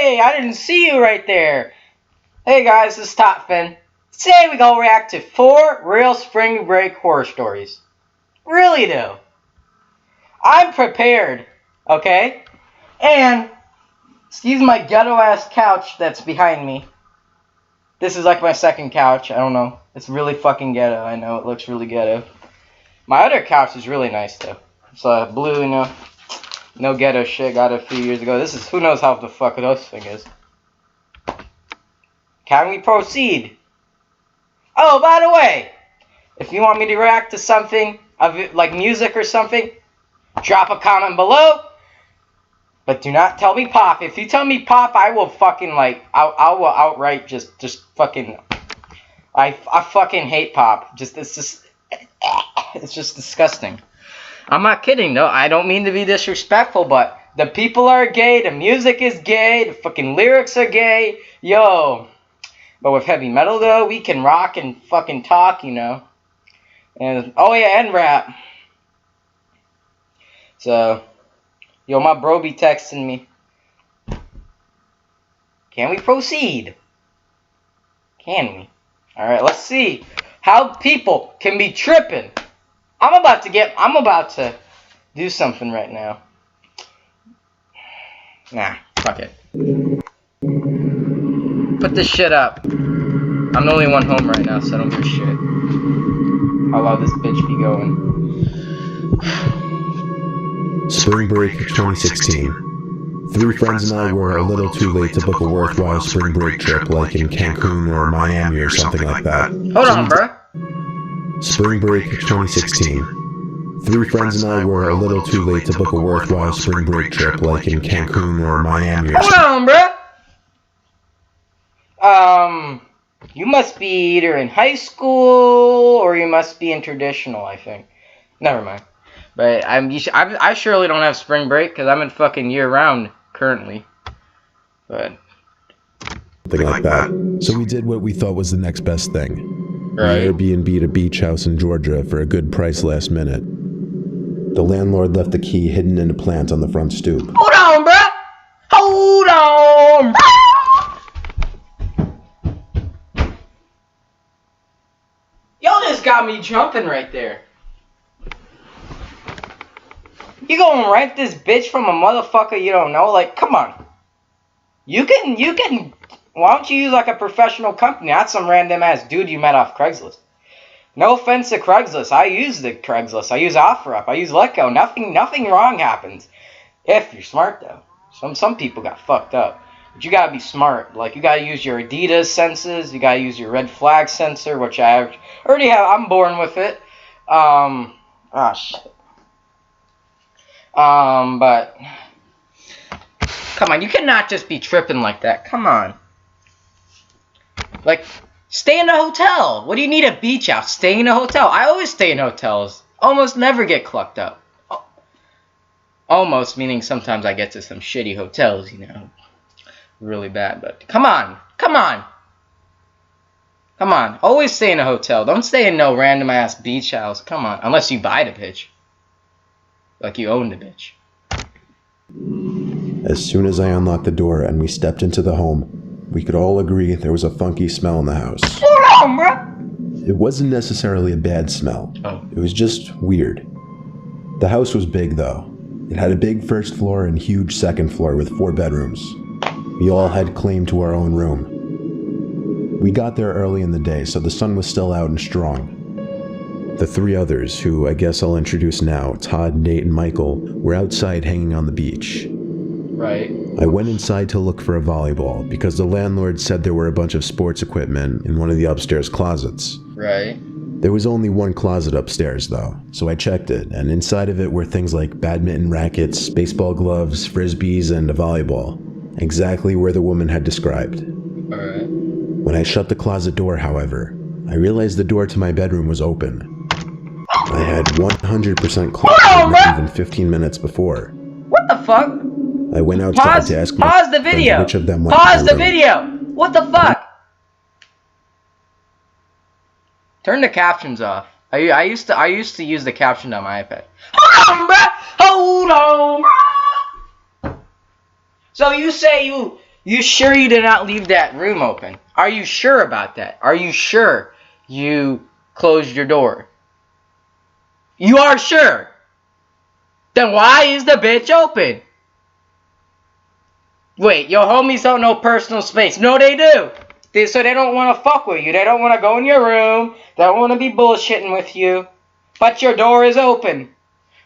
Hey, I didn't see you right there. Hey guys, this is Top Fin. Today we go react to 4 real spring break horror stories. Really though. I'm prepared, okay? And, excuse my ghetto ass couch that's behind me. This is like my second couch, I don't know. It's really fucking ghetto, I know, it looks really ghetto. My other couch is really nice though. It's blue, you know. No ghetto shit, got it a few years ago. This is, who knows how the fuck this thing is. Can we proceed? Oh, by the way, if you want me to react to something, like music or something, drop a comment below. But do not tell me pop. If you tell me pop, I will fucking I will outright just fucking, I fucking hate pop. It's just disgusting. I'm not kidding though. I don't mean to be disrespectful, but the people are gay, the music is gay, the fucking lyrics are gay. Yo. But with heavy metal though, we can rock and fucking talk, you know. And oh yeah, and rap. So, yo, my bro be texting me. Can we proceed? Can we? Alright, let's see how people can be tripping. I'm about to do something right now. Nah, fuck it. Put this shit up. I'm the only one home right now, so I don't give a shit. How loud this bitch be going. Spring break 2016. 3 friends and I were a little too late to book a worthwhile spring break trip like in Cancun or Miami or something like that. Hold on, bruh. Spring break 2016. 3 friends and I were a little too late to book a worthwhile spring break trip like in Cancun or Miami or something. Hold on, bruh. You must be either in high school or you must be in traditional, I think. Never mind. But I surely don't have spring break because I'm in fucking year round currently. But something like that. So we did what we thought was the next best thing. Right. We Airbnb'd a beach house in Georgia for a good price last minute. The landlord left the key hidden in a plant on the front stoop. Hold on, bruh! Hold on! Yo, this got me jumping right there. You gonna rent this bitch from a motherfucker you don't know? Like, come on. You can, why don't you use like a professional company, not some random ass dude you met off Craigslist. No offense to Craigslist, I use the Craigslist, I use OfferUp, I use Letgo, nothing wrong happens. If you're smart though. Some people got fucked up. But you gotta be smart, like you gotta use your Adidas senses, you gotta use your red flag sensor, which I already have, I'm born with it. Ah shit. But come on, you cannot just be tripping like that. Come on. Like, stay in a hotel. What do you need a beach house? Stay in a hotel. I always stay in hotels. Almost never get clucked up. Almost, meaning sometimes I get to some shitty hotels, you know. Really bad, but come on. Come on. Come on. Always stay in a hotel. Don't stay in no random ass beach house. Come on. Unless you buy the bitch. Like you own the bitch. As soon as I unlocked the door and we stepped into the home, we could all agree there was a funky smell in the house. Hold on, bro. It wasn't necessarily a bad smell. Oh. It was just weird. The house was big though. It had a big first floor and huge second floor with 4 bedrooms. We all had claim to our own room. We got there early in the day, so the sun was still out and strong. The 3 others, who I guess I'll introduce now, Todd, Nate, and Michael, were outside hanging on the beach. Right. I went inside to look for a volleyball because the landlord said there were a bunch of sports equipment in one of the upstairs closets. Right. There was only one closet upstairs though, so I checked it, and inside of it were things like badminton rackets, baseball gloves, frisbees, and a volleyball. Exactly where the woman had described. Alright. When I shut the closet door, however, I realized the door to my bedroom was open. I had 100% closed even 15 minutes before. What the fuck? I went outside to ask pause the video. Which of them went Pause to the room. video. What the fuck? Turn the captions off. I used to use the caption on my iPad. Hold on, bruh. Hold on, bruh. So you say You sure you did not leave that room open? Are you sure about that? Are you sure you closed your door? You are sure? Then why is the bitch open? Wait, your homies don't know personal space. No, they do. So they don't want to fuck with you. They don't want to go in your room. They don't want to be bullshitting with you. But your door is open.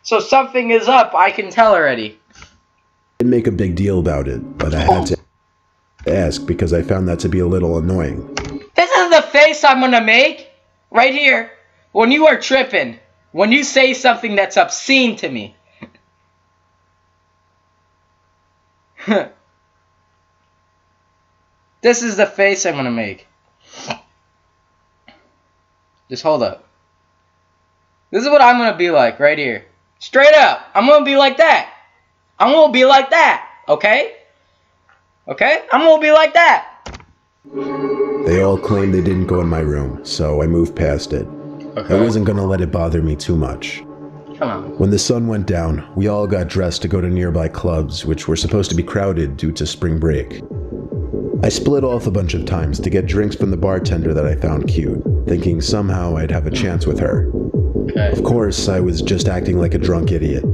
So something is up. I can tell already. I didn't make a big deal about it, but I had to ask because I found that to be a little annoying. This is the face I'm going to make. Right here. When you are tripping. When you say something that's obscene to me. This is the face I'm gonna make. Just hold up. This is what I'm gonna be like right here. Straight up. I'm gonna be like that. I'm gonna be like that. Okay? Okay? I'm gonna be like that. They all claimed they didn't go in my room, so I moved past it. Okay. I wasn't gonna let it bother me too much. Come on. When the sun went down, we all got dressed to go to nearby clubs, which were supposed to be crowded due to spring break. I split off a bunch of times to get drinks from the bartender that I found cute, thinking somehow I'd have a chance with her. Okay. Of course, I was just acting like a drunk idiot.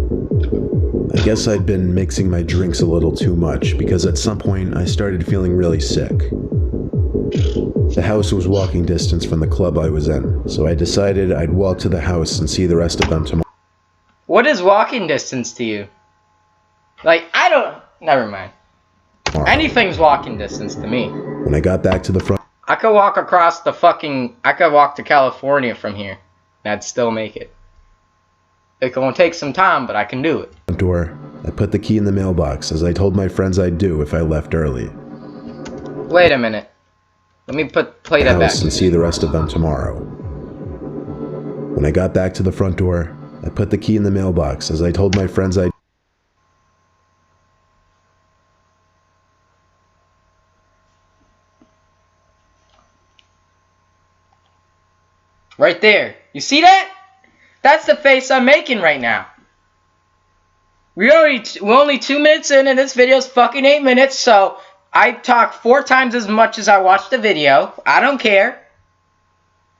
I guess I'd been mixing my drinks a little too much, because at some point I started feeling really sick. The house was walking distance from the club I was in, so I decided I'd walk to the house and see the rest of them tomorrow. What is walking distance to you? Like, I don't... Never mind. Anything's walking distance to me. When I got back to the front I could walk across the fucking... I could walk to California from here. And I'd still make it. It's gonna take some time, but I can do it. door, I put the key in the mailbox, as I told my friends I'd do if I left early. Wait a minute. Let me play that back. And see the rest of them tomorrow. When I got back to the front door, I put the key in the mailbox, as I told my friends I'd... Right there. You see that? That's the face I'm making right now. We're only 2 minutes in, and this video's fucking 8 minutes, so I talk 4 times as much as I watch the video. I don't care.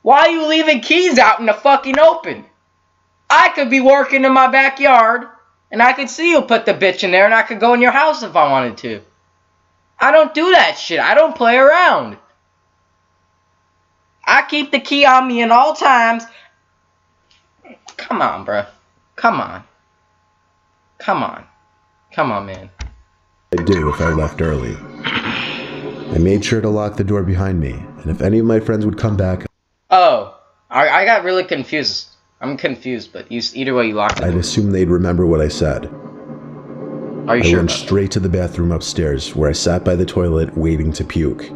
Why are you leaving keys out in the fucking open? I could be working in my backyard, and I could see you put the bitch in there, and I could go in your house if I wanted to. I don't do that shit. I don't play around. I keep the key on me at all times. Come on, bruh. Come on. Come on. Come on, man. I'd do if I left early. I made sure to lock the door behind me, and if any of my friends would come back... Oh, I got really confused. I'm confused, but either way you locked it. I'd assume they'd remember what I said. Are you sure? I went straight to the bathroom upstairs, where I sat by the toilet waiting to puke.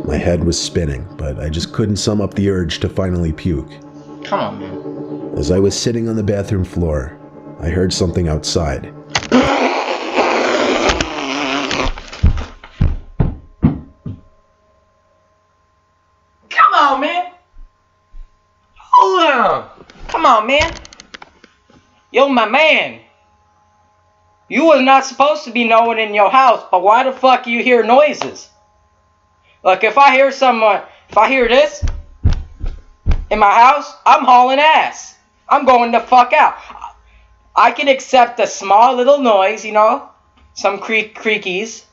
My head was spinning, but I just couldn't sum up the urge to finally puke. Come on, man. As I was sitting on the bathroom floor, I heard something outside. Come on, man. Hold on. Come on, man. Yo, my man. You was not supposed to be no one in your house, but why the fuck you hear noises? Look, if I hear this in my house, I'm hauling ass. I'm going the fuck out. I can accept a small little noise, you know, some creakies.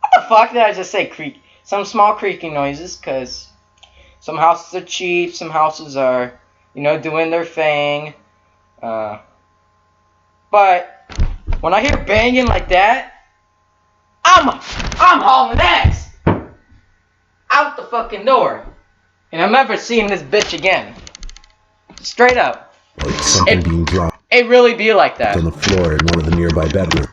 What the fuck did I just say, creak? Some small creaking noises, because some houses are cheap, some houses are, you know, doing their thing. But when I hear banging like that, I'm hauling ass out the fucking door, and I'm never seeing this bitch again. Straight up. Like something being dropped. It really be like that. On the floor in one of the nearby bedrooms.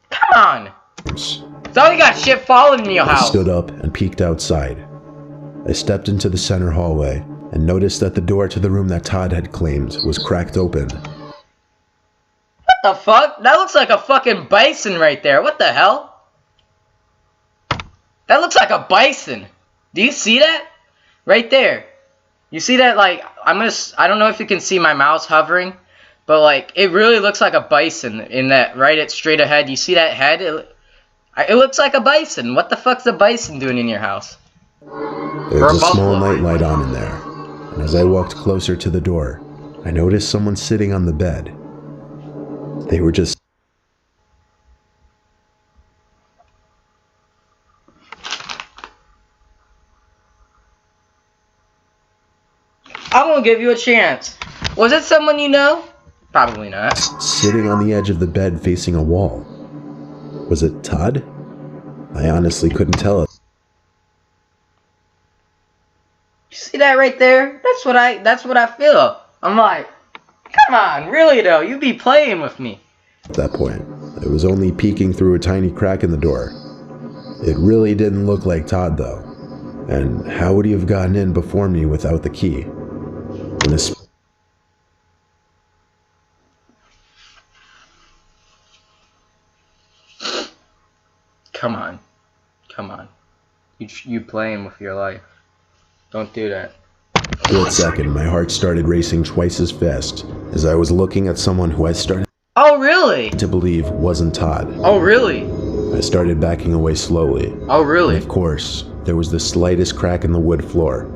Come on. It's only got shit falling in your house. I stood up and peeked outside. I stepped into the center hallway and noticed that the door to the room that Todd had claimed was cracked open. What the fuck? That looks like a fucking bison right there. What the hell? That looks like a bison. Do you see that? Right there. You see that, like, I don't know if you can see my mouse hovering, but, like, it really looks like a bison in that, right, it's straight ahead. You see that head? It looks like a bison. What the fuck's a bison doing in your house? There's a small nightlight on in there, and as I walked closer to the door, I noticed someone sitting on the bed. They were just... I'm gonna give you a chance. Was it someone you know? Probably not. Sitting on the edge of the bed facing a wall. Was it Todd? I honestly couldn't tell it. You see that right there? That's what I feel. I'm like, come on, really though, you be playing with me. At that point, I was only peeking through a tiny crack in the door. It really didn't look like Todd though. And how would he have gotten in before me without the key? And this... Come on. Come on. You playing with your life. Don't do that. For a second, my heart started racing twice as fast as I was looking at someone who I started Oh, really? to believe wasn't Todd. Oh, really? I started backing away slowly. Oh, really? And of course, there was the slightest crack in the wood floor.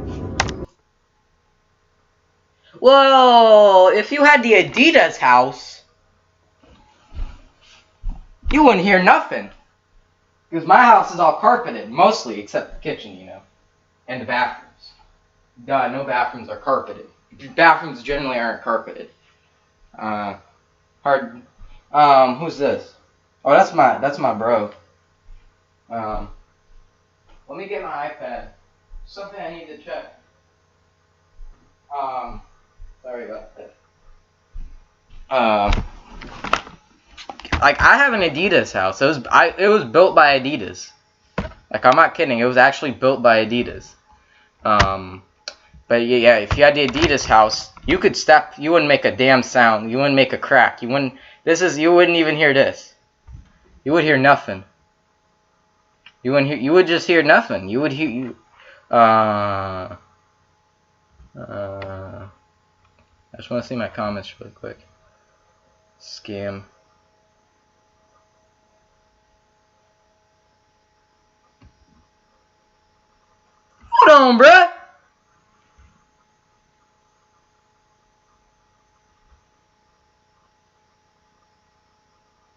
Well, if you had the Adidas house, you wouldn't hear nothing. Because my house is all carpeted, mostly, except the kitchen, you know, and the bathrooms. Duh, no bathrooms are carpeted. Bathrooms generally aren't carpeted. Who's this? Oh, that's my bro. Let me get my iPad. Something I need to check. Sorry about that. Like, I have an Adidas house. It was built by Adidas. Like, I'm not kidding. It was actually built by Adidas. But yeah, if you had the Adidas house, you wouldn't make a damn sound. You wouldn't make a crack. You wouldn't even hear this. You would hear nothing. You would just hear nothing. You would hear, I just want to see my comments really quick. Scam. Hold on, bruh.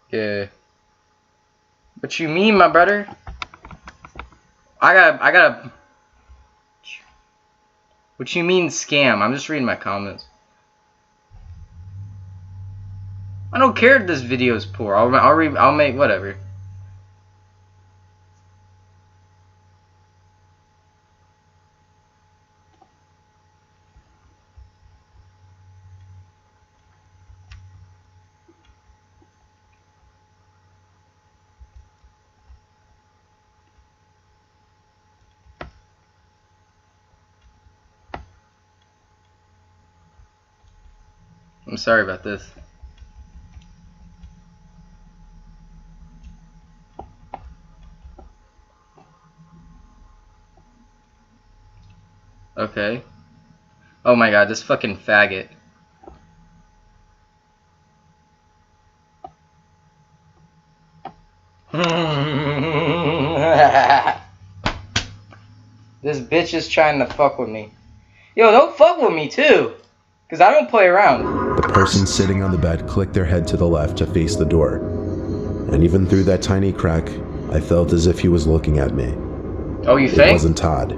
Yeah. What you mean, my brother? I gotta. What you mean, scam? I'm just reading my comments. I don't care if this video is poor. I'll make whatever. I'm sorry about this. Okay. Oh my god, this fucking faggot. This bitch is trying to fuck with me. Yo, don't fuck with me too. Because I don't play around. The person sitting on the bed clicked their head to the left to face the door. And even through that tiny crack, I felt as if he was looking at me. Oh, you It think? wasn't Todd.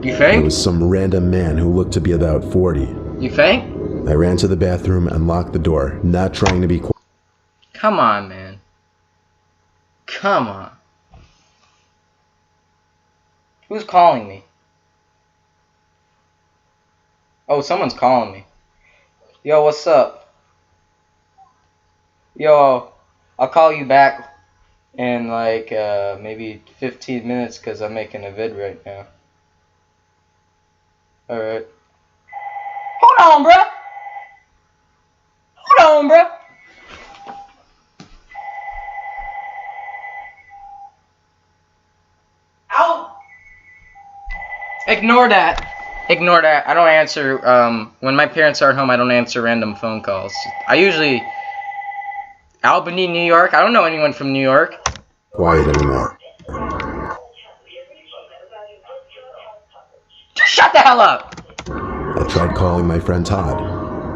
You It think? was some random man who looked to be about 40. You think? I ran to the bathroom and locked the door, not trying to be quiet. Come on, man. Come on. Who's calling me? Oh, someone's calling me. Yo, what's up? Yo, I'll call you back in like maybe 15 minutes because I'm making a vid right now. Alright. Hold on, bruh. Hold on, bruh. Ow. Ignore that. Ignore that. I don't answer, when my parents aren't home, I don't answer random phone calls. I usually, Albany, New York. I don't know anyone from New York. quiet anymore. Just shut the hell up! I tried calling my friend Todd,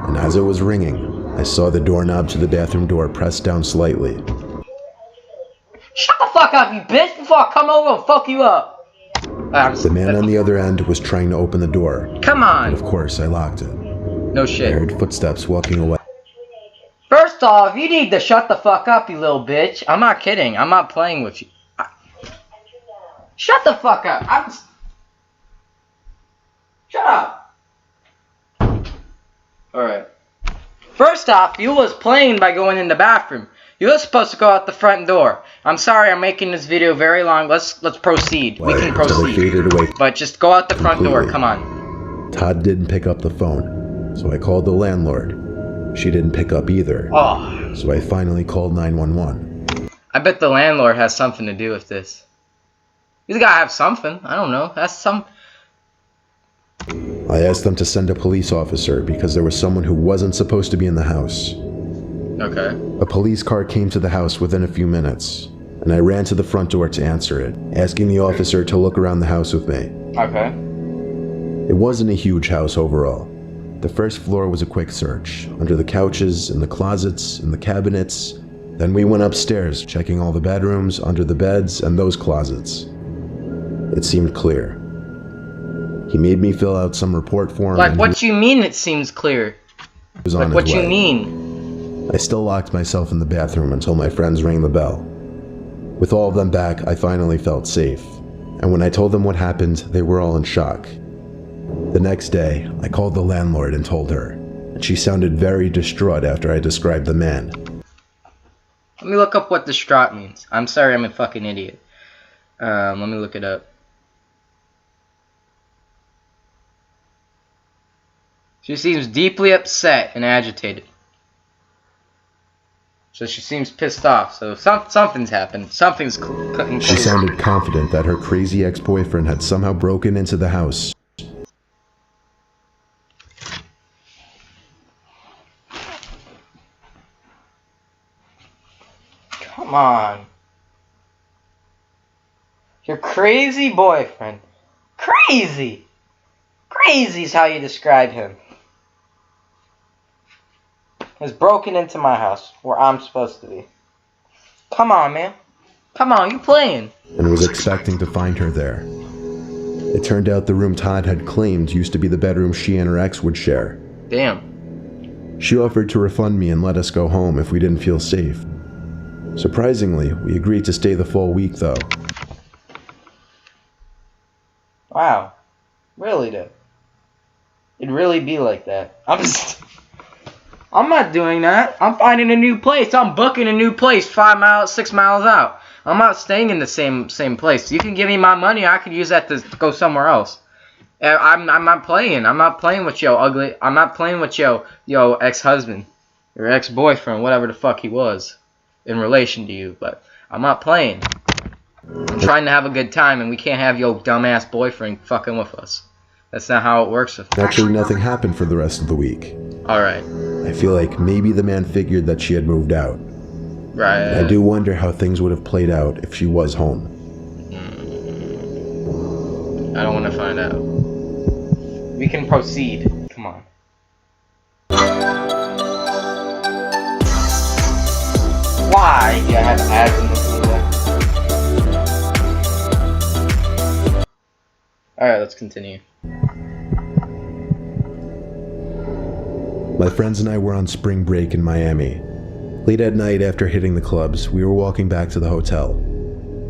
and as it was ringing, I saw the doorknob to the bathroom door pressed down slightly. Shut the fuck up, you bitch, before I come over and fuck you up! The man on the other end was trying to open the door. Come on! And of course, I locked it. No I shit. heard footsteps walking away. First off, you need to shut the fuck up, you little bitch. I'm not kidding. I'm not playing with you. Shut the fuck up. Shut up. Alright. First off, you was playing by going in the bathroom. You were supposed to go out the front door. I'm sorry I'm making this video very long. Let's proceed. We can proceed. Faded away But just go out the front door. completely. Come on. Todd didn't pick up the phone, so I called the landlord. She didn't pick up either, Oh. so I finally called 911. I bet the landlord has something to do with this. He's gotta have something. I don't know. That's some... I asked them to send a police officer because there was someone who wasn't supposed to be in the house. Okay. A police car came to the house within a few minutes, and I ran to the front door to answer it, asking the officer to look around the house with me. Okay. It wasn't a huge house overall. The first floor was a quick search, under the couches, in the closets, in the cabinets. Then we went upstairs, checking all the bedrooms, under the beds, and those closets. It seemed clear. He made me fill out some report form. Like, what you mean it seems clear? He was on Like, his what you way. mean? I still locked myself in the bathroom until my friends rang the bell. With all of them back, I finally felt safe. And when I told them what happened, they were all in shock. The next day, I called the landlord and told her, and she sounded very distraught after I described the man. Let me look up what distraught means. I'm sorry, I'm a fucking idiot. Let me look it up. She seems deeply upset and agitated. So she seems pissed off. So something's happened. Something's cooking. She sounded confident that her crazy ex-boyfriend had somehow broken into the house. Come on. Your crazy boyfriend. Crazy! Crazy's how you describe him. Has broken into my house where I'm supposed to be. Come on, man. Come on, you playing. And was expecting to find her there. It turned out the room Todd had claimed used to be the bedroom she and her ex would share. Damn. She offered to refund me and let us go home if we didn't feel safe. Surprisingly, we agreed to stay the full week though. Wow. Really though. It'd really be like that. I'm not doing that. I'm finding a new place. I'm booking a new place 5 miles, 6 miles out. I'm not staying in the same place. You can give me my money. I could use that to go somewhere else. I'm not playing. I'm not playing with yo ugly. I'm not playing with yo ex-husband or ex-boyfriend, whatever the fuck he was in relation to you. But I'm not playing. I'm trying to have a good time, and we can't have your dumbass boyfriend fucking with us. That's not how it works with me. Actually, nothing happened for the rest of the week. Alright. I feel like maybe the man figured that she had moved out. Right. I do wonder how things would have played out if she was home. I don't want to find out. We can proceed. Come on. Why do I have ads in this video? Alright, let's continue. My friends and I were on spring break in Miami. Late at night after hitting the clubs, we were walking back to the hotel.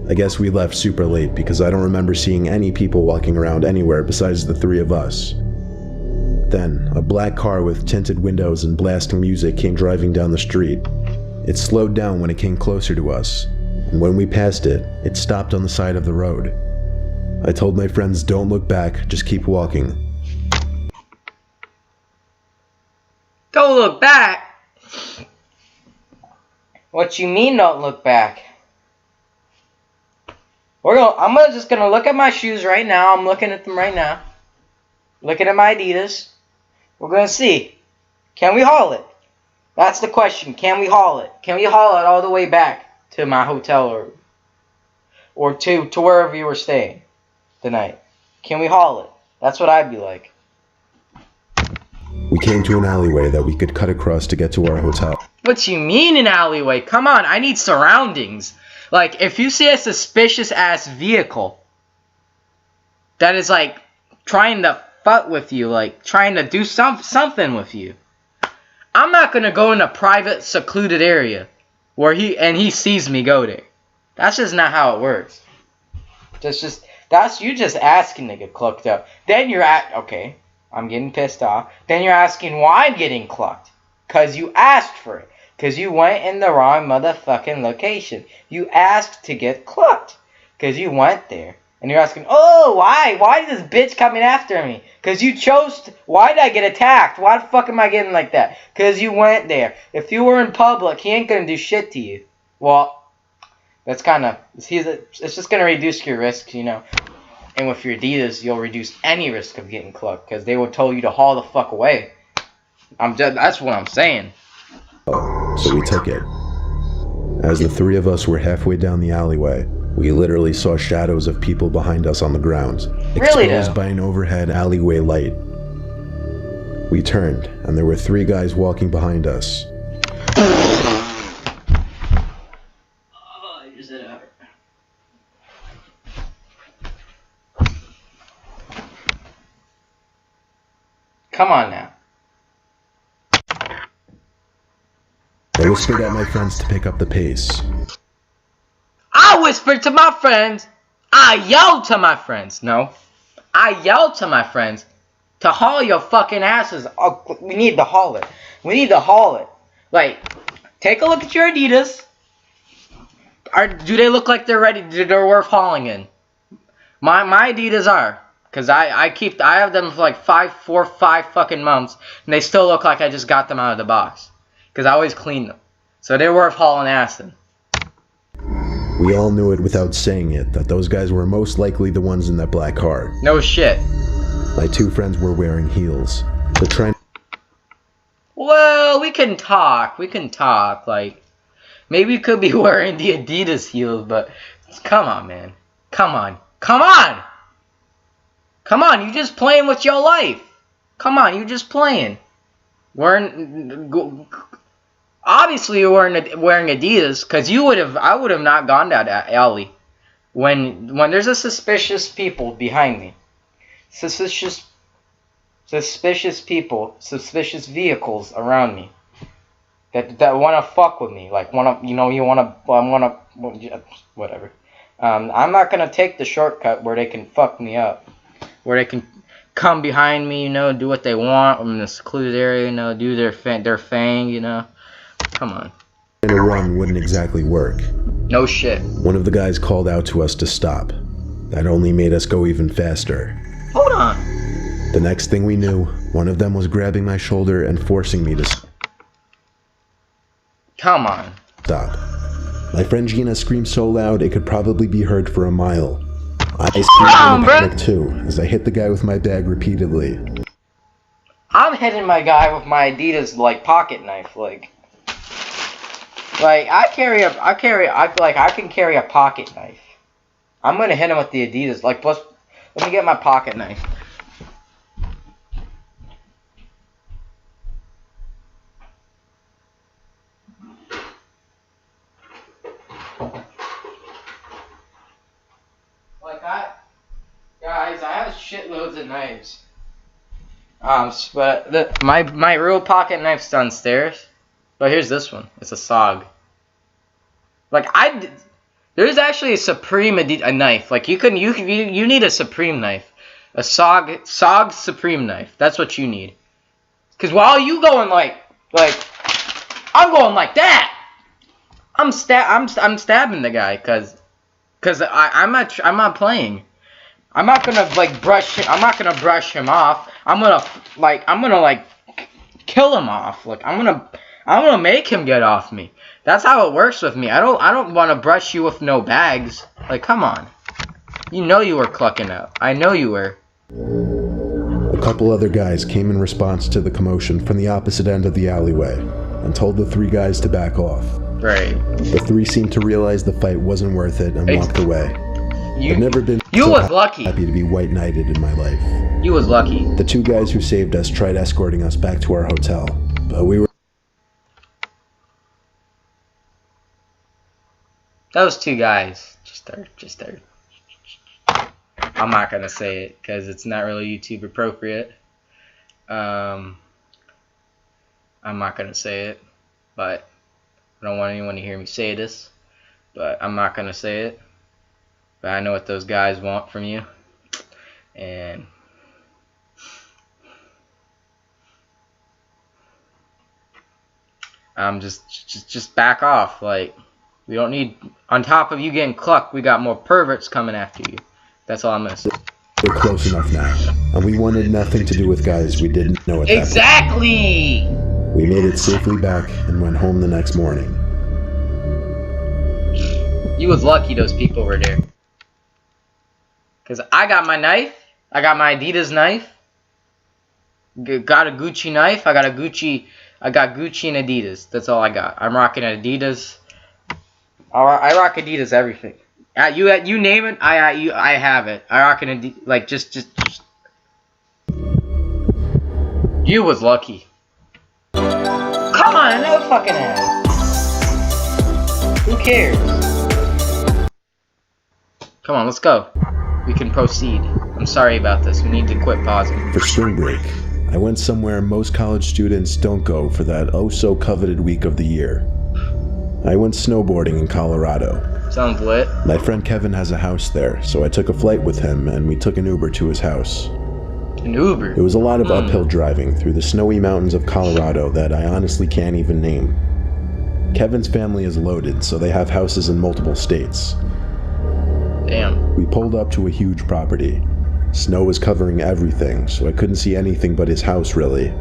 I guess we left super late because I don't remember seeing any people walking around anywhere besides the three of us. Then, a black car with tinted windows and blasting music came driving down the street. It slowed down when it came closer to us, and when we passed it, it stopped on the side of the road. I told my friends, don't look back, just keep walking. Don't look back? What you mean don't look back? I'm just gonna look at my shoes right now. I'm looking at them right now. Looking at my Adidas. We're gonna see. Can we haul it? That's the question. Can we haul it? Can we haul it all the way back to my hotel room? or to wherever you were staying tonight? Can we haul it? That's what I'd be like. We came to an alleyway that we could cut across to get to our hotel. What you mean an alleyway? Come on, I need surroundings. Like, if you see a suspicious ass vehicle that is like trying to fuck with you, like trying to do something with you, I'm not gonna go in a private, secluded area where he sees me go there. That's just not how it works. That's you just asking to get clucked up. Then you're okay, I'm getting pissed off. Then you're asking why I'm getting clucked. Cause you asked for it. Cause you went in the wrong motherfucking location. You asked to get clucked. Cause you went there. And you're asking, oh, why? Why is this bitch coming after me? Because you chose to... Why did I get attacked? Why the fuck am I getting like that? Because you went there. If you were in public, he ain't going to do shit to you. Well, that's kind of... It's just going to reduce your risk, you know. And with your Adidas, you'll reduce any risk of getting clucked. Because they will tell you to haul the fuck away. That's what I'm saying. So we took it. As the three of us were halfway down the alleyway, we literally saw shadows of people behind us on the ground, exposed by an overhead alleyway light. We turned, and there were three guys walking behind us. Come on now. I whispered at my friends to pick up the pace. I whispered to my friends. I yelled to my friends. No. I yelled to my friends to haul your fucking asses. Oh, we need to haul it. We need to haul it. Like, take a look at your Adidas. Do they look like they're ready? They're worth hauling in? My Adidas are. Because I have them for like 5 fucking months. And they still look like I just got them out of the box. Because I always clean them. So they're worth hauling ass in. We all knew it without saying it, that those guys were most likely the ones in that black car. No shit. My two friends were wearing heels. They're trying... Well, we can talk. Like, maybe we could be wearing the Adidas heels, but... Come on, man. Come on. You just playing with your life. Come on, you just playing. Obviously, you're wearing Adidas, because I would have not gone down that alley when there's a suspicious people behind me, suspicious people, suspicious vehicles around me that want to fuck with me, like whatever. I'm not gonna take the shortcut where they can fuck me up, where they can come behind me, do what they want in the secluded area, do their thing, Come on. And a run wouldn't exactly work. No shit. One of the guys called out to us to stop. That only made us go even faster. Hold on. The next thing we knew, one of them was grabbing my shoulder and forcing me to Come on. Stop. My friend Gina screamed so loud it could probably be heard for a mile. I screamed in panic too, as I hit the guy with my bag repeatedly. I'm hitting my guy with my Adidas, pocket knife, I can carry a pocket knife. I'm gonna hit him with the Adidas. Plus, let me get my pocket knife. Guys, I have shitloads of knives. But my real pocket knife's downstairs. But here's this one. It's a SOG. There's actually a Supreme a knife. You need a Supreme knife, a SOG Supreme knife. That's what you need. Cause while you going I'm going like that. I'm stabbing the guy cause I'm not playing. I'm not gonna brush him. I'm not gonna brush him off. I'm gonna kill him off. I'm gonna make him get off me. That's how it works with me. I don't want to brush you with no bags. Come on. You know you were clucking out. I know you were. A couple other guys came in response to the commotion from the opposite end of the alleyway and told the three guys to back off. Right. The three seemed to realize the fight wasn't worth it and walked away. I've never been You so was lucky. happy to be white knighted in my life. You was lucky. The two guys who saved us tried escorting us back to our hotel, but we were... Those two guys. Just there. I'm not gonna say it because it's not really YouTube appropriate. I'm not gonna say it, but I don't want anyone to hear me say this. But I'm not gonna say it. But I know what those guys want from you, and I'm just back off. Like, we don't need. On top of you getting clucked, we got more perverts coming after you. That's all I'm gonna say. We're close enough now, and we wanted nothing to do with guys we didn't know at that Exactly. point. We made it safely back and went home the next morning. You was lucky those people were there. Cause I got my knife. I got my Adidas knife. Got a Gucci knife. I got Gucci and Adidas. That's all I got. I'm rocking Adidas. I rock Adidas everything. You name it, I have it. I rock an Adidas, like just. You was lucky. Come on, no fucking ass. Who cares? Come on, let's go. We can proceed. I'm sorry about this. We need to quit pausing. For spring break, I went somewhere most college students don't go for that oh-so-coveted week of the year. I went snowboarding in Colorado. Sounds lit. My friend Kevin has a house there, so I took a flight with him and we took an Uber to his house. An Uber? It was a lot of uphill driving through the snowy mountains of Colorado that I honestly can't even name. Kevin's family is loaded, so they have houses in multiple states. Damn. We pulled up to a huge property. Snow was covering everything, so I couldn't see anything but his house, really.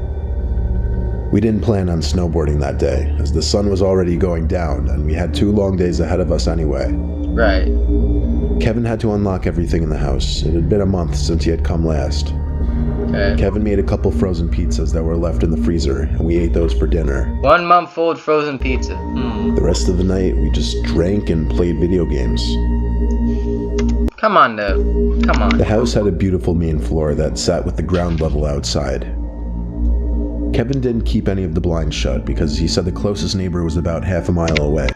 We didn't plan on snowboarding that day, as the sun was already going down, and we had 2 long days ahead of us anyway. Right. Kevin had to unlock everything in the house. It had been a month since he had come last. Okay. Kevin made a couple frozen pizzas that were left in the freezer, and we ate those for dinner. 1 month old frozen pizza. The rest of the night, we just drank and played video games. Come on, though. Come on. The house had a beautiful main floor that sat with the ground level outside. Kevin didn't keep any of the blinds shut because he said the closest neighbor was about half a mile away.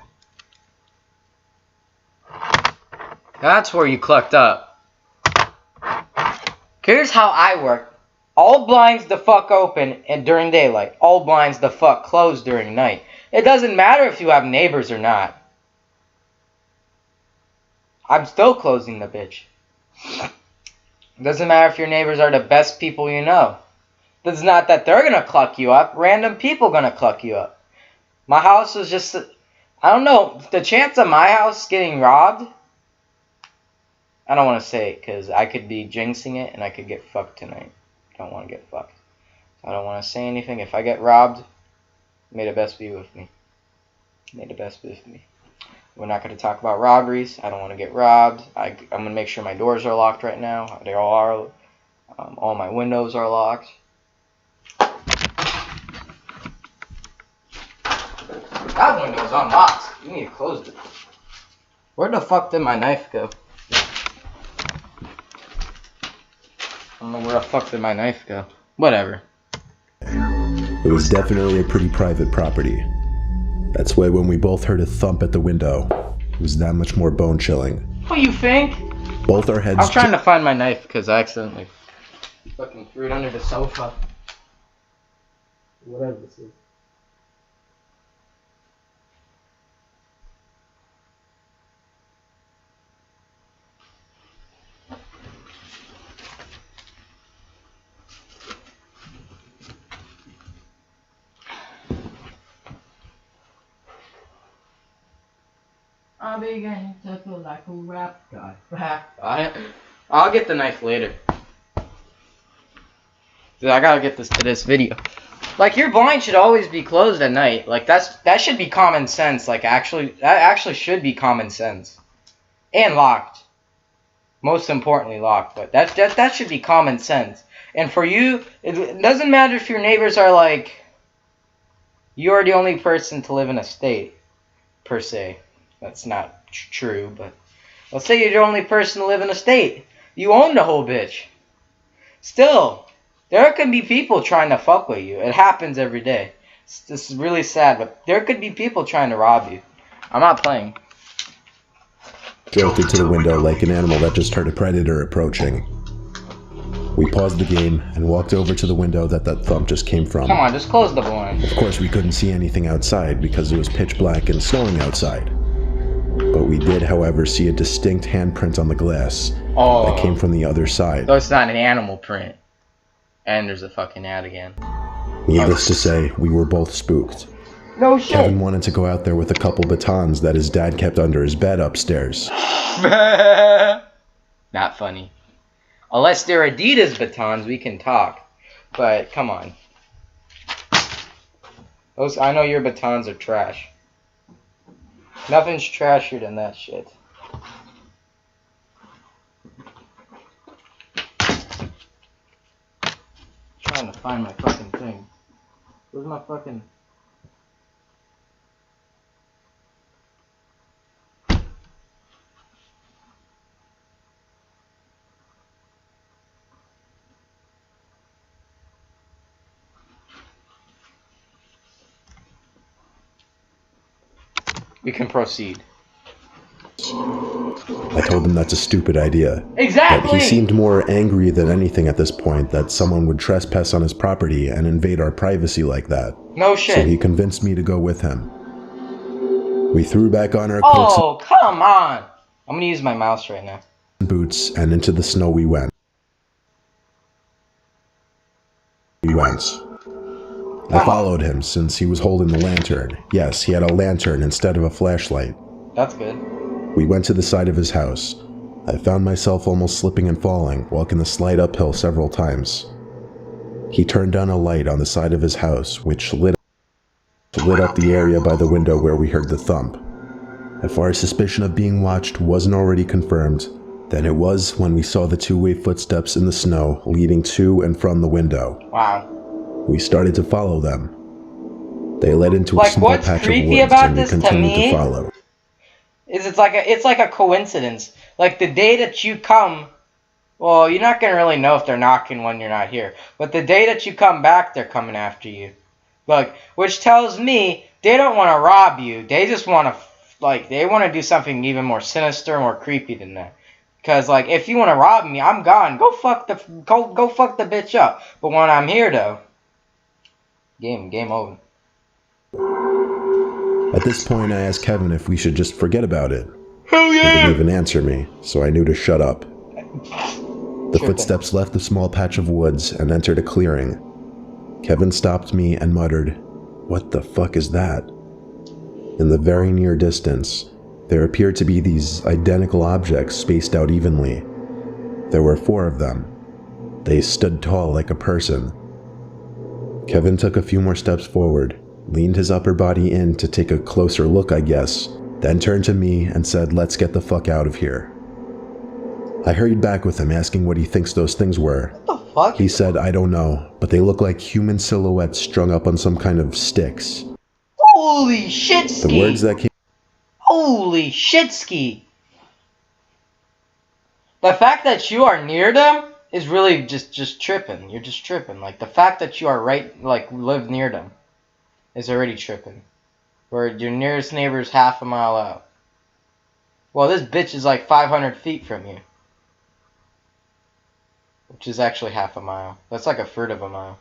That's where you clucked up. Here's how I work. All blinds the fuck open and during daylight. All blinds the fuck closed during night. It doesn't matter if you have neighbors or not. I'm still closing the bitch. Doesn't matter if your neighbors are the best people you know. It's not that they're gonna cluck you up. Random people gonna cluck you up. My house was just... I don't know. The chance of my house getting robbed... I don't want to say it because I could be jinxing it and I could get fucked tonight. I don't want to get fucked. I don't want to say anything. If I get robbed, may the best be with me. May the best be with me. We're not going to talk about robberies. I don't want to get robbed. I'm going to make sure my doors are locked right now. They all are. All my windows are locked. That window's unlocked. You need to close it. Where the fuck did my knife go? I don't know where the fuck did my knife go. Whatever. It was definitely a pretty private property. That's why when we both heard a thump at the window, it was that much more bone-chilling. What do you think? Both our heads... I was trying to find my knife because I accidentally fucking threw it under the sofa. Whatever this is. I'm beginning to feel like a rap guy. I'll get the knife later. Dude, I gotta get this to this video. Like, your blind should always be closed at night. Like, that should be common sense. Like, that actually should be common sense. And locked. Most importantly, locked. But that should be common sense. And for you, it doesn't matter if your neighbors are like, you're the only person to live in a state, per se. That's not true, but Let's say you're the only person to live in the state. You own the whole bitch. Still, there could be people trying to fuck with you. It happens every day. This is really sad, but there could be people trying to rob you. I'm not playing. Jolted to the window like an animal that just heard a predator approaching. We paused the game and walked over to the window that thump just came from. Come on, just close the blind. Of course, we couldn't see anything outside because it was pitch black and snowing outside. But we did, however, see a distinct handprint on the glass that came from the other side. So it's not an animal print. And there's a fucking ad again. Needless to say, we were both spooked. No shit. Kevin wanted to go out there with a couple batons that his dad kept under his bed upstairs. Not funny. Unless they're Adidas batons, we can talk. But, come on. I know your batons are trash. Nothing's trashier than that shit. Trying to find my fucking thing. Where's my fucking... We can proceed. I told him that's a stupid idea. Exactly! But he seemed more angry than anything at this point that someone would trespass on his property and invade our privacy like that. No shit. So he convinced me to go with him. We threw back on our coats Oh, come on! I'm gonna use my mouse right now. and boots, and into the snow we went. I followed him since he was holding the lantern. Yes, he had a lantern instead of a flashlight. That's good. We went to the side of his house. I found myself almost slipping and falling, walking the slight uphill several times. He turned on a light on the side of his house, which lit up the area by the window where we heard the thump. If our suspicion of being watched wasn't already confirmed, then it was when we saw the two-way footsteps in the snow leading to and from the window. Wow. We started to follow them. They led into a Like, small what's patch of creepy woods, about and we this to continued me to follow. It's like a coincidence. Like the day that you come, well, you're not gonna really know if they're knocking when you're not here. But the day that you come back, they're coming after you. Look, which tells me they don't want to rob you. They just want to, they want to do something even more sinister, more creepy than that. Because like, if you want to rob me, I'm gone. Go fuck the bitch up. But when I'm here though, game over. At this point, I asked Kevin if we should just forget about it. Hell He yeah! didn't even answer me, so I knew to shut up. The footsteps left the small patch of woods and entered a clearing. Kevin stopped me and muttered, "What the fuck is that?" In the very near distance, there appeared to be these identical objects spaced out evenly. There were 4 of them. They stood tall like a person. Kevin took a few more steps forward, leaned his upper body in to take a closer look, I guess, then turned to me and said, "Let's get the fuck out of here." I hurried back with him, asking what he thinks those things were. What the fuck? He said, "I don't know, but they look like human silhouettes strung up on some kind of sticks." Holy shit ski! The words that came... Holy shit ski! The fact that you are near them is really just tripping. You're just tripping. Like the fact that you are live near them is already tripping. Where your nearest neighbor is half a mile out. Well, this bitch is like 500 feet from you. Which is actually half a mile. That's like a third of a mile.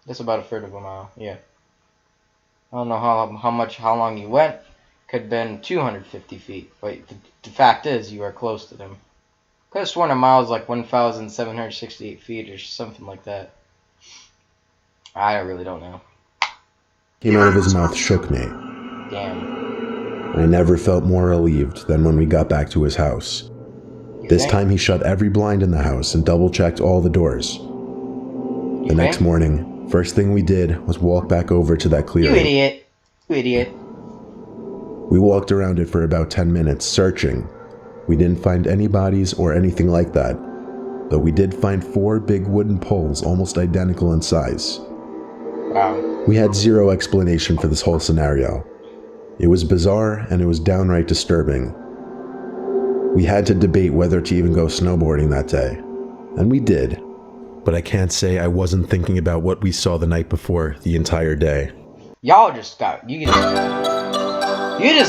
That's about a third of a mile, yeah. I don't know how long you went. Could have been 250 feet. But the fact is, you are close to them. Could have sworn a mile is like 1,768 feet or something like that. I really don't know. Came out of his mouth shook me. Damn. I never felt more relieved than when we got back to his house. This time he shut every blind in the house and double-checked all the doors. The next morning, first thing we did was walk back over to that clearing. You idiot. You idiot. We walked around it for about 10 minutes, searching. We didn't find any bodies or anything like that, but we did find 4 big wooden poles almost identical in size. Wow. We had zero explanation for this whole scenario. It was bizarre and it was downright disturbing. We had to debate whether to even go snowboarding that day. And we did. But I can't say I wasn't thinking about what we saw the night before the entire day. Y'all just got, you just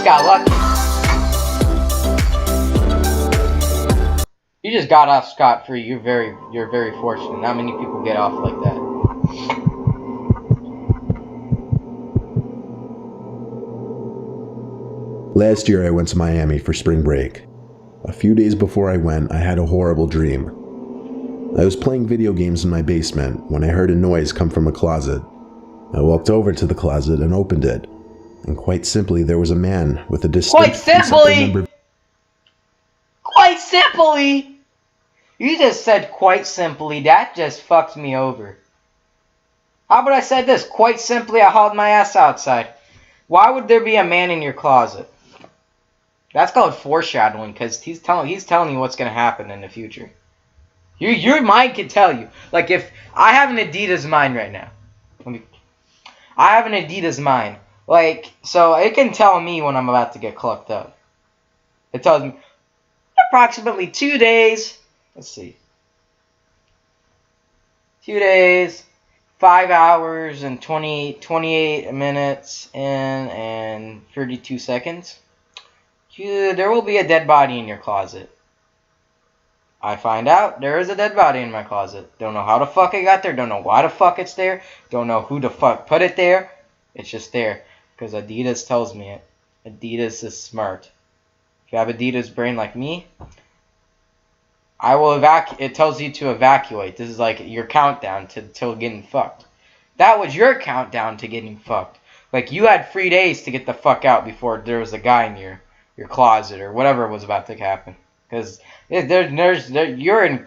got lucky. You just got off scot-free. You're very fortunate. Not many people get off like that. Last year I went to Miami for spring break. A few days before I went, I had a horrible dream. I was playing video games in my basement when I heard a noise come from a closet. I walked over to the closet and opened it. And quite simply, there was a man with a distinct... Quite simply! You just said quite simply. That just fucked me over. How about I said this? Quite simply, I hauled my ass outside. Why would there be a man in your closet? That's called foreshadowing, because he's telling you what's going to happen in the future. Your mind can tell you. Like, if I have an Adidas mind right now. I have an Adidas mind. Like, so it can tell me when I'm about to get clucked up. It tells me approximately 2 days. Let's see. 2 days, 5 hours, and 28 minutes, and 32 seconds. There will be a dead body in your closet. I find out there is a dead body in my closet. Don't know how the fuck it got there. Don't know why the fuck it's there. Don't know who the fuck put it there. It's just there. Because Adidas tells me it. Adidas is smart. If you have Adidas brain like me, I will it tells you to evacuate. This is like your countdown till getting fucked. That was your countdown to getting fucked. Like, you had 3 days to get the fuck out before there was a guy in your closet or whatever was about to happen. Because you're in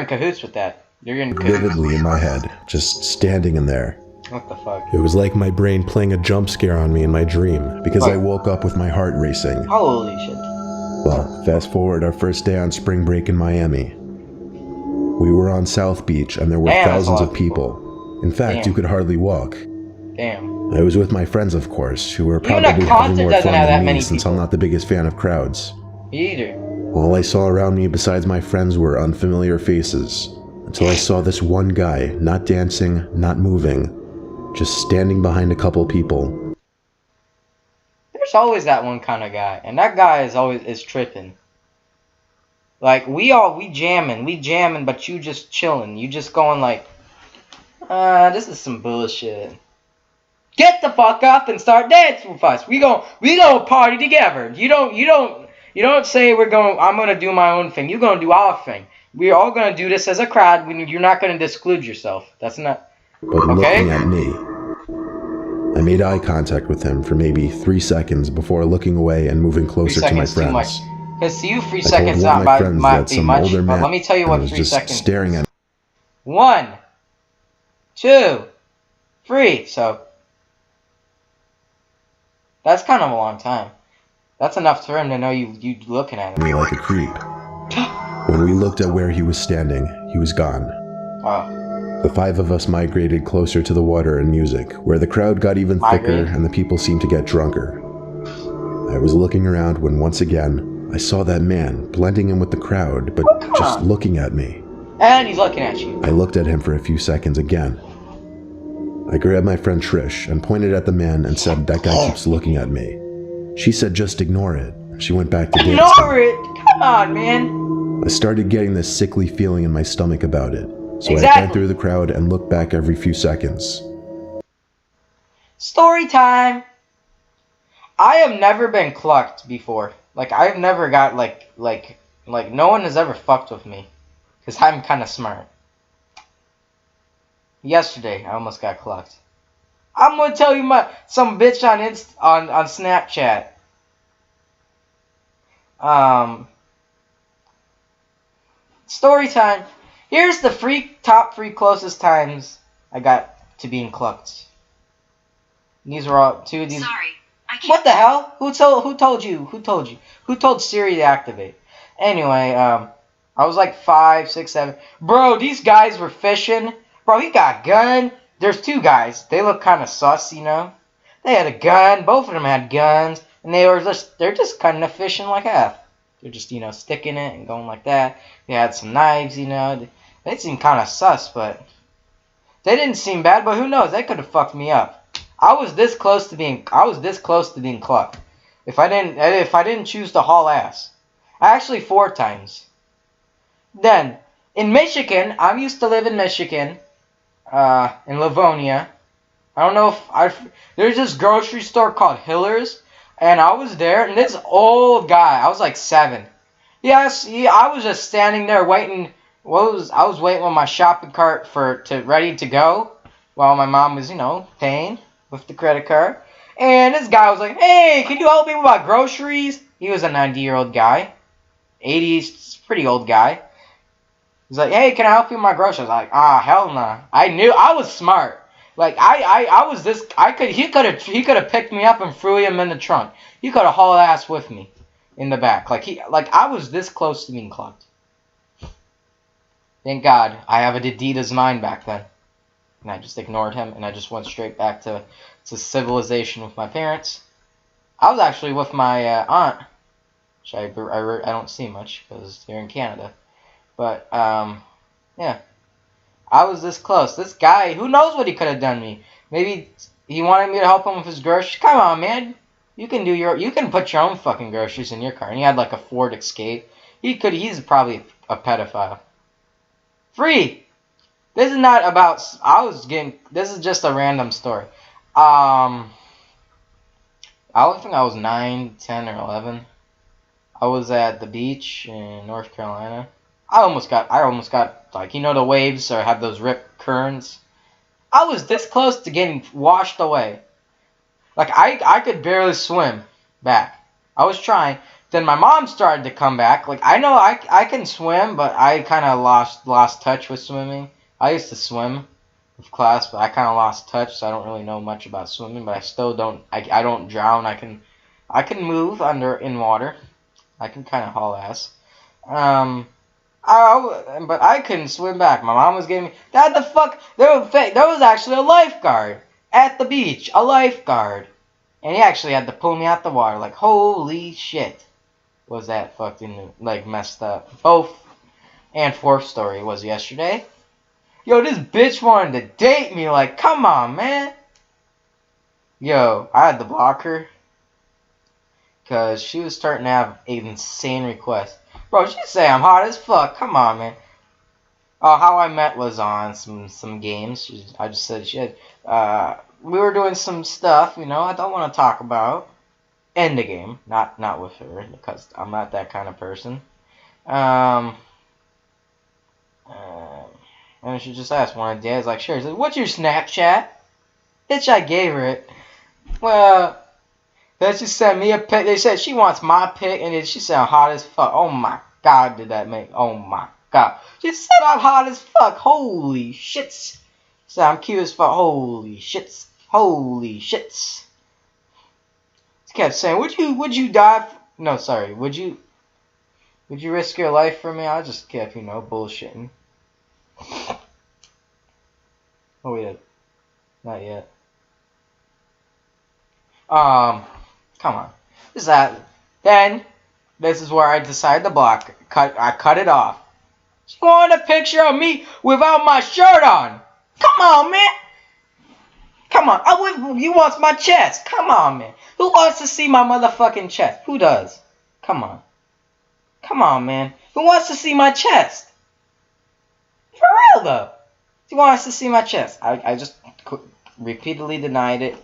cahoots with that. You're in cahoots. Vividly in my head, just standing in there. What the fuck? It was like my brain playing a jump scare on me in my dream, because I woke up with my heart racing. Holy shit. Well, fast forward our first day on spring break in Miami. We were on South Beach, and there were thousands of people. In fact, you could hardly walk. Damn. I was with my friends, of course, who were probably having more fun than me, since I'm not the biggest fan of crowds. Me either. All I saw around me besides my friends were unfamiliar faces, until I saw this one guy, not dancing, not moving, just standing behind a couple people. There's always that one kind of guy, and that guy is tripping. Like, we jamming, but you just chilling. You just going like, this is some bullshit. Get the fuck up and start dancing with us. We gonna party together. You don't say I'm gonna do my own thing. You're gonna do our thing. We're all gonna do this as a crowd. You're not gonna exclude yourself. That's not but okay. Looking at me, I made eye contact with him for maybe 3 seconds before looking away and moving closer to my friends. Because to you, 3 seconds might be much. But let me tell you what 3 seconds. Staring at me. 1, 2, 3. So that's kind of a long time. That's enough for him to know you looking at him. Me like a creep. When we looked at where he was standing, he was gone. Oh. The 5 of us migrated closer to the water and music, where the crowd got even thicker and the people seemed to get drunker. I was looking around when once again, I saw that man blending in with the crowd, but just looking at me. And he's looking at you. I looked at him for a few seconds again. I grabbed my friend Trish and pointed at the man and said, "That guy keeps looking at me." She said, "Just ignore it." She went back to dancing. Ignore it? Come on, man. I started getting this sickly feeling in my stomach about it. So I ran through the crowd and looked back every few seconds. Story time. I have never been clucked before. Like, I've never got like no one has ever fucked with me, cause I'm kind of smart. Yesterday, I almost got clucked. I'm gonna tell you some bitch on Snapchat. Story time. Here's the top 3 closest times I got to being clucked. These were all 2 of these. Sorry, I can't. What the hell? Who told you? Who told Siri to activate? Anyway, I was like 5, 6, 7. Bro, these guys were fishing. Bro, he got a gun. There's 2 guys. They look kind of sus, you know. They had a gun. Both of them had guns, and they're just kind of fishing like half. They're just, sticking it and going like that. They had some knives, They seemed kind of sus, but they didn't seem bad. But who knows? They could have fucked me up. I was this close to being clucked. If I didn't choose to haul ass. Actually, 4 times. Then in Michigan, I used to live in Michigan, in Livonia. I don't know if there's this grocery store called Hiller's, and I was there, and this old guy, I was like 7. Yes, I was just standing there waiting. I was waiting with my shopping cart ready to go, while my mom was, paying with the credit card. And this guy was like, "Hey, can you help me with my groceries?" He was a 90-year-old guy, 80s, pretty old guy. He's like, "Hey, can I help you with my groceries?" I was like, hell nah. I knew I was smart. Like I was this. He could have picked me up and threw him in the trunk. He could have hauled ass with me in the back. Like I was this close to being clubbed. Thank God I have a Adidas mind back then, and I just ignored him and I just went straight back to civilization with my parents. I was actually with my aunt, which I don't see much because they're in Canada. But yeah. I was this close. This guy, who knows what he could have done me? Maybe he wanted me to help him with his groceries. Come on, man. You can put your own fucking groceries in your car. And he had like a Ford Escape. He's probably a pedophile. Free. This is not about, this is just a random story. I think I was 9, 10, or 11. I was at the beach in North Carolina. I almost got like, the waves or have those rip currents. I was this close to getting washed away. Like I could barely swim back. I was trying. Then my mom started to come back. Like I know I can swim, but I kind of lost touch with swimming. I used to swim with class, but I kind of lost touch, so I don't really know much about swimming. But I still don't. I don't drown. I can move in water. I can kind of haul ass. But I couldn't swim back. My mom was getting me. That the fuck? There was actually a lifeguard at the beach. A lifeguard. And he actually had to pull me out the water. Like, holy shit. Was that fucking, like, messed up. Both and 4th story was yesterday. Yo, this bitch wanted to date me. Like, come on, man. Yo, I had to block her. Because she was starting to have an insane request. Bro, she say I'm hot as fuck. Come on, man. Oh, How I Met was on some games. I just said shit. We were doing some stuff, I don't want to talk about. End the game. Not with her, because I'm not that kind of person. And she just asked one of the days, like, sure. She's like, "What's your Snapchat?" Bitch, I gave her it. Well, then she sent me a pic. They said she wants my pic, and then she said I'm hot as fuck. Oh my god, did that make? Oh my god. She said I'm hot as fuck. Holy shits. She said I'm cute as fuck. Holy shits. Holy shits. She kept saying, would you die? No, sorry. Would you risk your life for me? I just kept, bullshitting. Oh wait, not yet. Come on. Then this is where I decided to block. I cut it off. She wanted a picture of me without my shirt on. Come on, man. Come on. You want my chest? Come on, man. Who wants to see my motherfucking chest? Who does? Come on. Come on, man. Who wants to see my chest? For real, though. Who wants to see my chest? I just repeatedly denied it.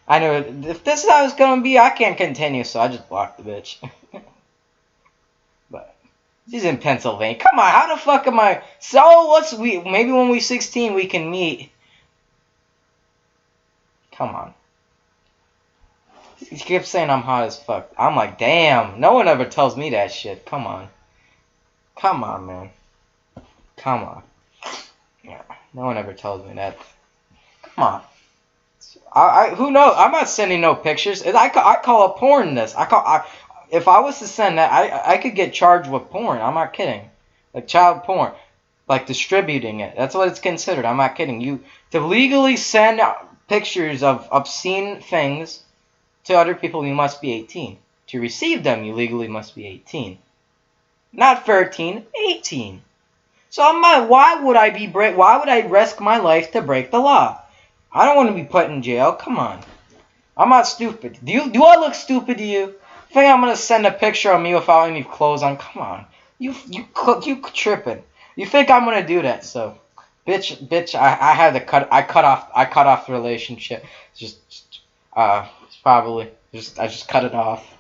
I knew if this is how it's gonna be, I can't continue, so I just blocked the bitch. But she's in Pennsylvania. Come on, how the fuck am I? So maybe when we're 16 we can meet. Come on. She kept saying I'm hot as fuck. I'm like, damn. No one ever tells me that shit. Come on. Come on, man. Come on. Yeah. No one ever tells me that. Come on. Who knows? I'm not sending no pictures. I call it porn. If I was to send that, I could get charged with porn. I'm not kidding. Like child porn, like distributing it. That's what it's considered. I'm not kidding. You to legally send pictures of obscene things to other people, you must be 18. To receive them, you legally must be 18. Not 13, 18. So why would I risk my life to break the law? I don't want to be put in jail. Come on. I'm not stupid. Do I look stupid to you? Think I'm gonna send a picture of me without any clothes on? Come on. You tripping. You think I'm gonna do that? So, bitch, I had to I cut off the relationship. I just cut it off.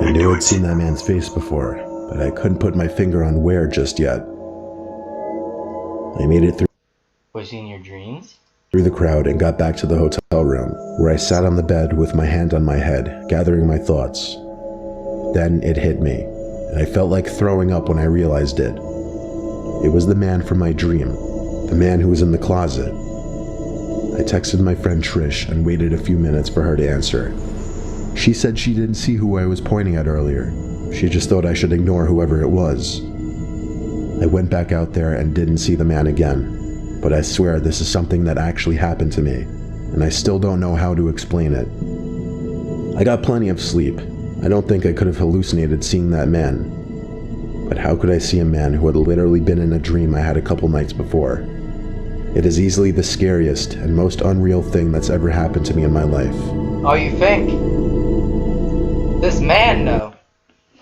I knew I'd seen that man's face before, but I couldn't put my finger on where just yet. I made it through. Was he in your dreams? Through the crowd and got back to the hotel room, where I sat on the bed with my hand on my head, gathering my thoughts. Then it hit me, and I felt like throwing up when I realized it. It was the man from my dream, the man who was in the closet. I texted my friend Trish and waited a few minutes for her to answer. She said she didn't see who I was pointing at earlier. She just thought I should ignore whoever it was. I went back out there and didn't see the man again. But I swear this is something that actually happened to me, and I still don't know how to explain it. I got plenty of sleep. I don't think I could have hallucinated seeing that man. But how could I see a man who had literally been in a dream I had a couple nights before? It is easily the scariest and most unreal thing that's ever happened to me in my life. Oh, you think? This man, though.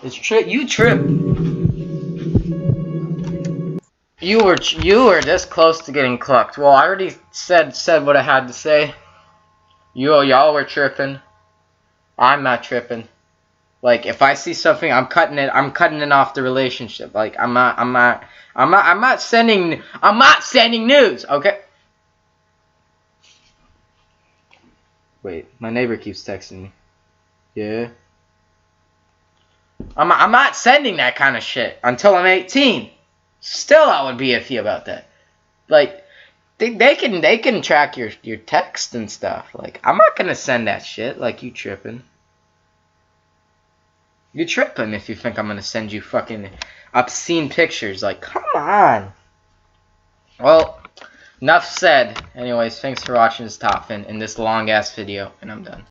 You tripped. You were this close to getting clucked. Well, I already said what I had to say. Y'all were tripping. I'm not tripping. Like, if I see something, I'm cutting it off the relationship. Like, I'm not sending news, okay? Wait, my neighbor keeps texting me. Yeah. I'm not sending that kind of shit until I'm 18. Still, I would be iffy about that. Like, they can track your text and stuff. Like, I'm not gonna send that shit. Like, you tripping? You tripping if you think I'm gonna send you fucking obscene pictures. Like, come on. Well, enough said. Anyways, thanks for watching this Top Fin in this long ass video, and I'm done.